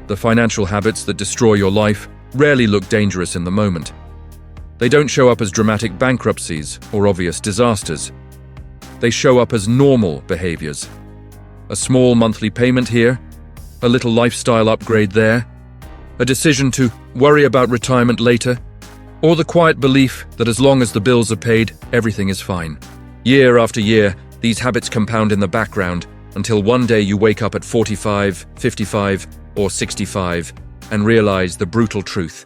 The financial habits that destroy your life rarely look dangerous in the moment. They don't show up as dramatic bankruptcies or obvious disasters. They show up as normal behaviors. A small monthly payment here, a little lifestyle upgrade there, a decision to worry about retirement later, or the quiet belief that as long as the bills are paid, everything is fine. Year after year, these habits compound in the background until one day you wake up at 45, 55, or 65 and realize the brutal truth.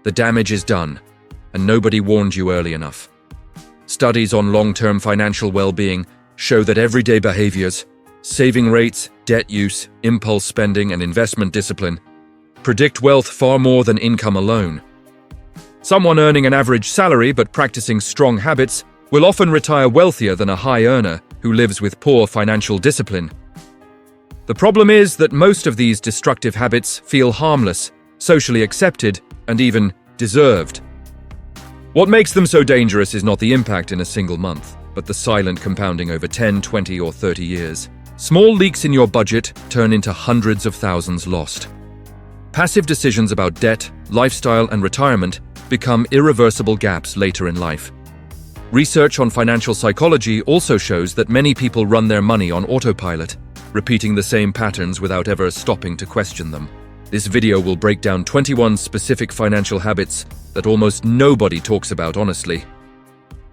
The damage is done, and nobody warned you early enough. Studies on long-term financial well-being show that everyday behaviors, saving rates, debt use, impulse spending, and investment discipline predict wealth far more than income alone. Someone earning an average salary but practicing strong habits will often retire wealthier than a high earner who lives with poor financial discipline. The problem is that most of these destructive habits feel harmless, socially accepted, and even deserved. What makes them so dangerous is not the impact in a single month, but the silent compounding over 10, 20, or 30 years. Small leaks in your budget turn into hundreds of thousands lost. Passive decisions about debt, lifestyle, and retirement become irreversible gaps later in life. Research on financial psychology also shows that many people run their money on autopilot, repeating the same patterns without ever stopping to question them. This video will break down 21 specific financial habits that almost nobody talks about honestly.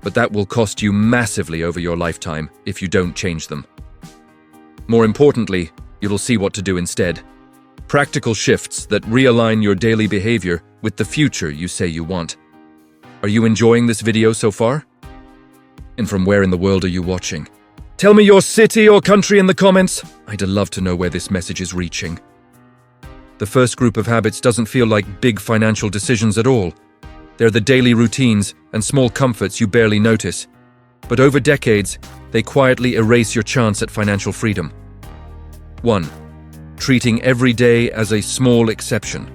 But that will cost you massively over your lifetime if you don't change them. More importantly, you will see what to do instead. Practical shifts that realign your daily behavior with the future you say you want. Are you enjoying this video so far? And from where in the world are you watching? Tell me your city or country in the comments. I'd love to know where this message is reaching. The first group of habits doesn't feel like big financial decisions at all. They're the daily routines and small comforts you barely notice. But over decades, they quietly erase your chance at financial freedom. 1. Treating every day as a small exception.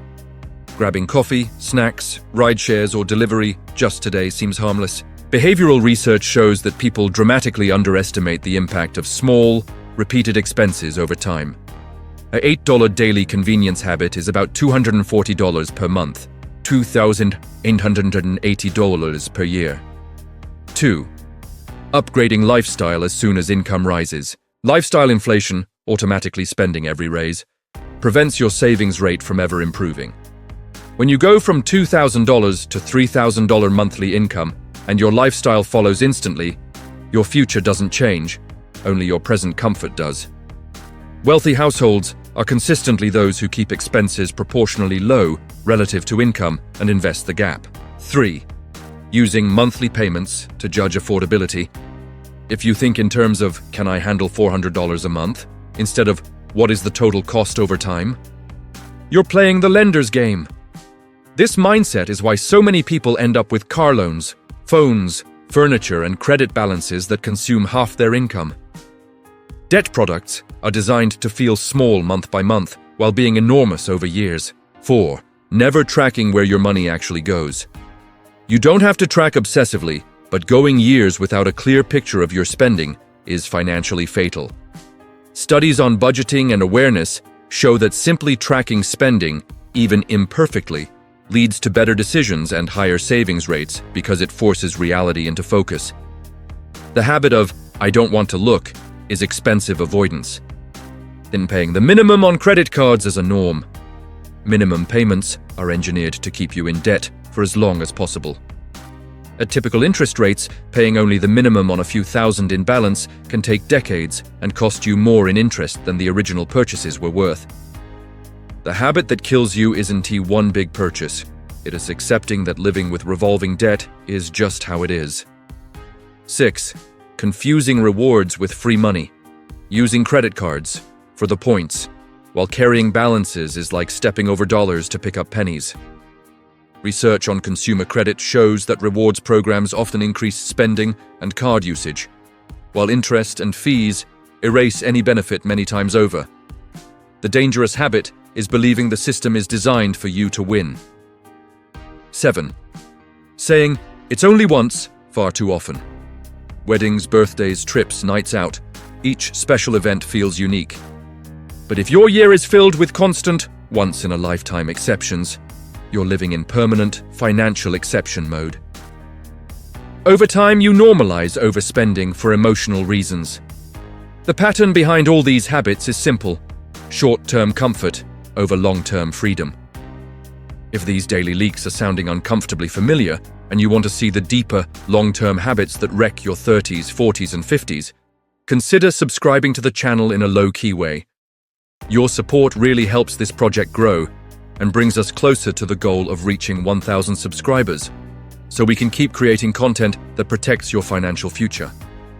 Grabbing coffee, snacks, ride shares, or delivery just today seems harmless. Behavioral research shows that people dramatically underestimate the impact of small, repeated expenses over time. An $8 daily convenience habit is about $240 per month, $2,880 per year. 2. Upgrading lifestyle as soon as income rises. Lifestyle inflation, automatically spending every raise, prevents your savings rate from ever improving. When you go from $2,000 to $3,000 monthly income and your lifestyle follows instantly, your future doesn't change, only your present comfort does. Wealthy households are consistently those who keep expenses proportionally low relative to income and invest the gap. 3. Using monthly payments to judge affordability. If you think in terms of, can I handle $400 a month, instead of, what is the total cost over time, you're playing the lender's game. This mindset is why so many people end up with car loans, phones, furniture, and credit balances that consume half their income. Debt products are designed to feel small month by month while being enormous over years. 4. Never tracking where your money actually goes. You don't have to track obsessively, but going years without a clear picture of your spending is financially fatal. Studies on budgeting and awareness show that simply tracking spending, even imperfectly, leads to better decisions and higher savings rates because it forces reality into focus. The habit of, I don't want to look, is expensive avoidance. Then paying the minimum on credit cards is a norm. Minimum payments are engineered to keep you in debt for as long as possible. At typical interest rates, paying only the minimum on a few thousand in balance can take decades and cost you more in interest than the original purchases were worth. The habit that kills you isn't one big purchase. It is accepting that living with revolving debt is just how it is. 6. Confusing rewards with free money. Using credit cards for the points, while carrying balances is like stepping over dollars to pick up pennies. Research on consumer credit shows that rewards programs often increase spending and card usage, while interest and fees erase any benefit many times over. The dangerous habit is believing the system is designed for you to win. 7. Saying, it's only once, far too often. Weddings, birthdays, trips, nights out, each special event feels unique. But if your year is filled with constant, once-in-a-lifetime exceptions. You're living in permanent financial exception mode. Over time, you normalize overspending for emotional reasons. The pattern behind all these habits is simple: short-term comfort over long-term freedom. If these daily leaks are sounding uncomfortably familiar, and you want to see the deeper, long-term habits that wreck your 30s, 40s, and 50s, consider subscribing to the channel in a low-key way. Your support really helps this project grow and brings us closer to the goal of reaching 1,000 subscribers, so we can keep creating content that protects your financial future.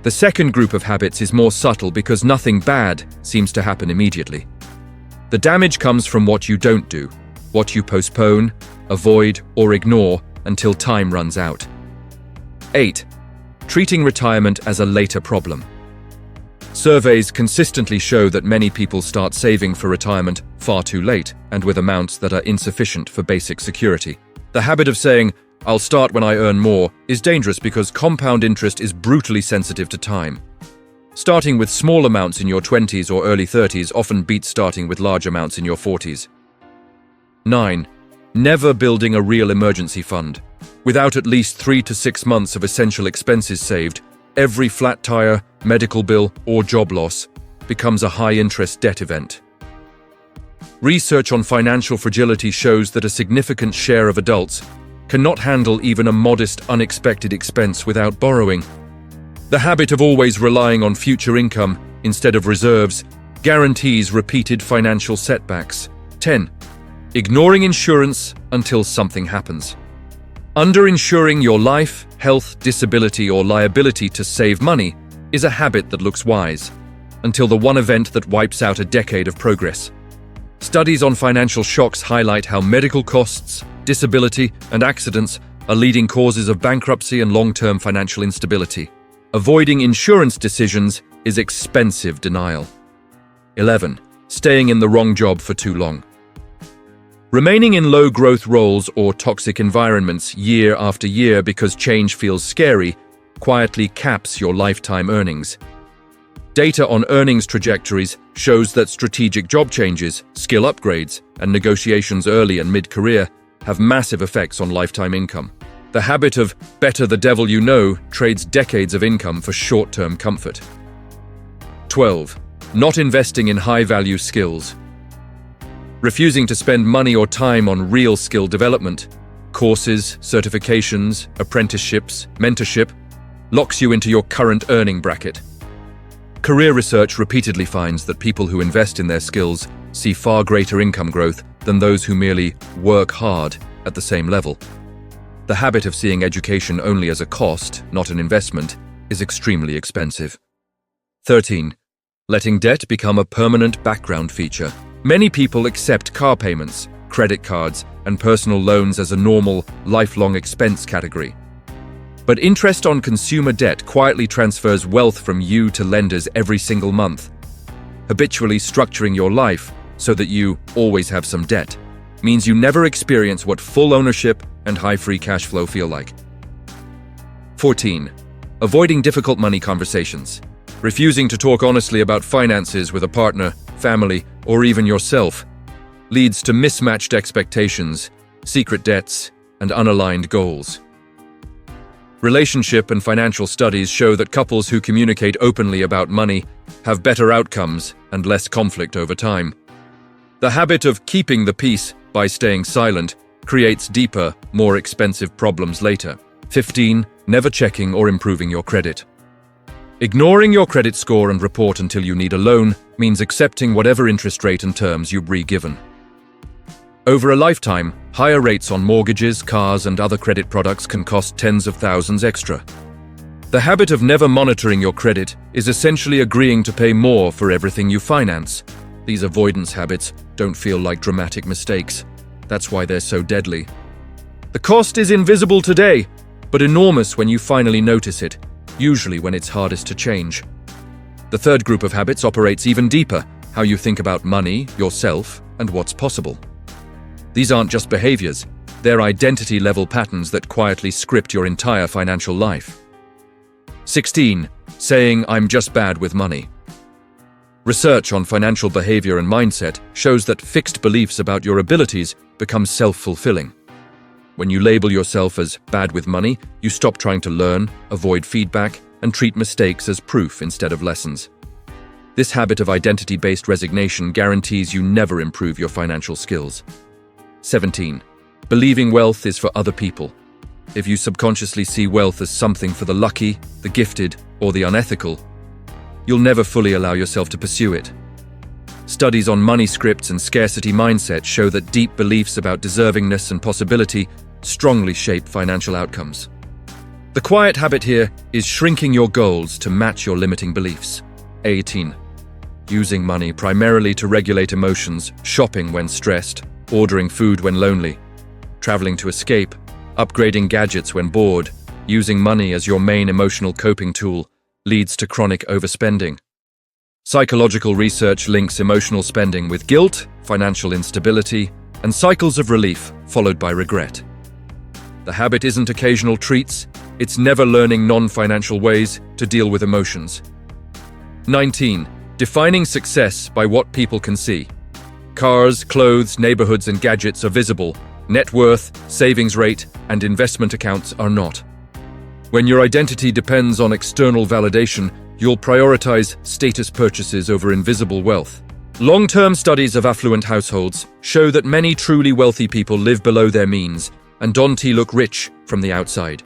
The second group of habits is more subtle because nothing bad seems to happen immediately. The damage comes from what you don't do, what you postpone, avoid, or ignore until time runs out. 8. Treating retirement as a later problem. Surveys consistently show that many people start saving for retirement far too late and with amounts that are insufficient for basic security. The habit of saying, "I'll start when I earn more," is dangerous because compound interest is brutally sensitive to time. Starting with small amounts in your 20s or early 30s often beats starting with large amounts in your 40s. 9. Never building a real emergency fund. Without at least 3 to 6 months of essential expenses saved, every flat tire, medical bill, or job loss becomes a high-interest debt event. Research on financial fragility shows that a significant share of adults cannot handle even a modest, unexpected expense without borrowing. The habit of always relying on future income instead of reserves guarantees repeated financial setbacks. 10. Ignoring insurance until something happens. Underinsuring your life, health, disability, or liability to save money is a habit that looks wise, until the one event that wipes out a decade of progress. Studies on financial shocks highlight how medical costs, disability, and accidents are leading causes of bankruptcy and long-term financial instability. Avoiding insurance decisions is expensive denial. 11. Staying in the wrong job for too long. Remaining in low-growth roles or toxic environments year after year because change feels scary quietly caps your lifetime earnings. Data on earnings trajectories shows that strategic job changes, skill upgrades, and negotiations early and mid-career have massive effects on lifetime income. The habit of "better the devil you know" trades decades of income for short-term comfort. 12. Not investing in high-value skills. Refusing to spend money or time on real skill development, courses, certifications, apprenticeships, mentorship, locks you into your current earning bracket. Career research repeatedly finds that people who invest in their skills see far greater income growth than those who merely work hard at the same level. The habit of seeing education only as a cost, not an investment, is extremely expensive. 13. Letting debt become a permanent background feature. Many people accept car payments, credit cards, and personal loans as a normal, lifelong expense category. But interest on consumer debt quietly transfers wealth from you to lenders every single month. Habitually structuring your life so that you always have some debt means you never experience what full ownership and high free cash flow feel like. 14. Avoiding difficult money conversations. Refusing to talk honestly about finances with a partner, family, or even yourself leads to mismatched expectations, secret debts, and unaligned goals. Relationship and financial studies show that couples who communicate openly about money have better outcomes and less conflict over time. The habit of keeping the peace by staying silent creates deeper, more expensive problems later. 15. Never checking or improving your credit. Ignoring your credit score and report until you need a loan means accepting whatever interest rate and terms you're given. Over a lifetime, higher rates on mortgages, cars, and other credit products can cost tens of thousands extra. The habit of never monitoring your credit is essentially agreeing to pay more for everything you finance. These avoidance habits don't feel like dramatic mistakes. That's why they're so deadly. The cost is invisible today, but enormous when you finally notice it, usually when it's hardest to change. The third group of habits operates even deeper: how you think about money, yourself, and what's possible. These aren't just behaviors, they're identity-level patterns that quietly script your entire financial life. 16. Saying, "I'm just bad with money." Research on financial behavior and mindset shows that fixed beliefs about your abilities become self-fulfilling. When you label yourself as bad with money, you stop trying to learn, avoid feedback, and treat mistakes as proof instead of lessons. This habit of identity-based resignation guarantees you never improve your financial skills. 17. Believing wealth is for other people. If you subconsciously see wealth as something for the lucky, the gifted, or the unethical, you'll never fully allow yourself to pursue it. Studies on money scripts and scarcity mindset show that deep beliefs about deservingness and possibility strongly shape financial outcomes. The quiet habit here is shrinking your goals to match your limiting beliefs. 18. Using money primarily to regulate emotions, shopping when stressed, ordering food when lonely, traveling to escape, upgrading gadgets when bored, using money as your main emotional coping tool leads to chronic overspending. Psychological research links emotional spending with guilt, financial instability, and cycles of relief followed by regret. The habit isn't occasional treats, it's never learning non-financial ways to deal with emotions. 19. Defining success by what people can see. Cars, clothes, neighborhoods, and gadgets are visible. Net worth, savings rate, and investment accounts are not. When your identity depends on external validation, you'll prioritize status purchases over invisible wealth. Long-term studies of affluent households show that many truly wealthy people live below their means and don't look rich from the outside.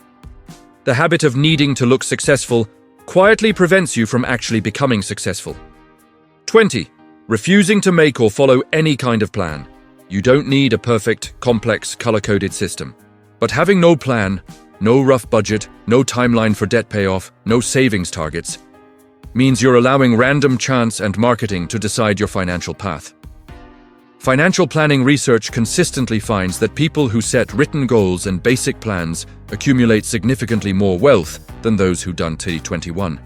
The habit of needing to look successful quietly prevents you from actually becoming successful. 20. Refusing to make or follow any kind of plan. You don't need a perfect, complex, color-coded system. But having no plan, no rough budget, no timeline for debt payoff, no savings targets, means you're allowing random chance and marketing to decide your financial path. Financial planning research consistently finds that people who set written goals and basic plans accumulate significantly more wealth than those who don't. 21.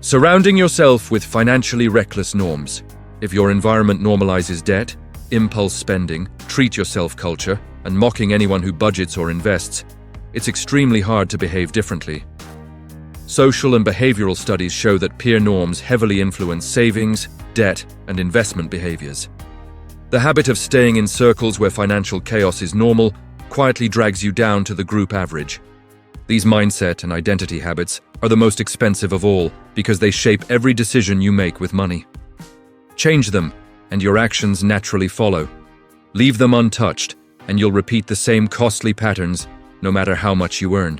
Surrounding yourself with financially reckless norms. If your environment normalizes debt, impulse spending, treat-yourself culture, and mocking anyone who budgets or invests, it's extremely hard to behave differently. Social and behavioral studies show that peer norms heavily influence savings, debt, and investment behaviors. The habit of staying in circles where financial chaos is normal quietly drags you down to the group average. These mindset and identity habits are the most expensive of all because they shape every decision you make with money. Change them, and your actions naturally follow. Leave them untouched, and you'll repeat the same costly patterns no matter how much you earn.